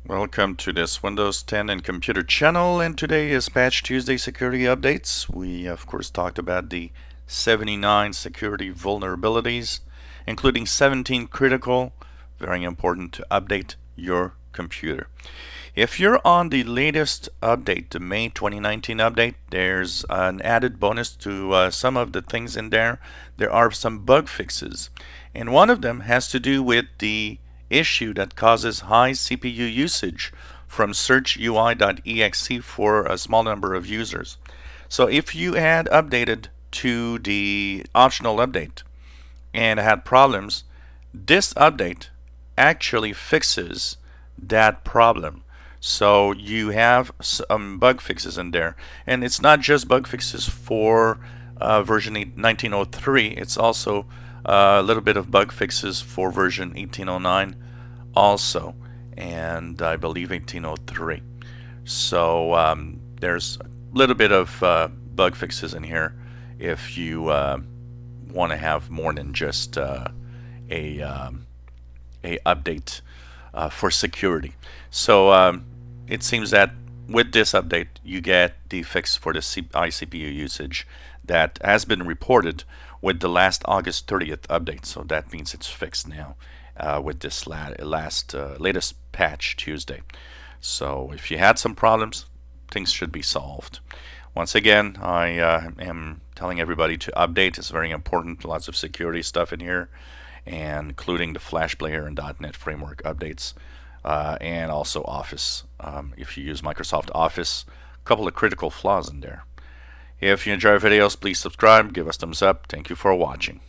Welcome to this Windows 10 and Computer channel, and today is Patch Tuesday security updates. We of course talked about the 79 security vulnerabilities, including 17 critical, very important to update your computer. If you're on the latest update, the May 2019 update, there's an added bonus to some of the things in there. There are some bug fixes, and one of them has to do with the issue that causes high CPU usage from searchui.exe for a small number of users. So if you had updated to the optional update and had problems, this update actually fixes that problem. So you have some bug fixes in there, and it's not just bug fixes for version 1903. It's also a little bit of bug fixes for version 1809 also, and I believe 1803. So there's a little bit of bug fixes in here if you want to have more than just a update for security. So it seems that with this update, you get the fix for the iCPU usage that has been reported with the last August 30th update. So that means it's fixed now with this latest patch Tuesday. So if you had some problems, things should be solved. Once again, I am telling everybody to update. It's very important. Lots of security stuff in here, and including the Flash Player and .NET Framework updates, and also Office. If you use Microsoft Office, a couple of critical flaws in there. If you enjoy our videos, please subscribe, give us thumbs up. Thank you for watching.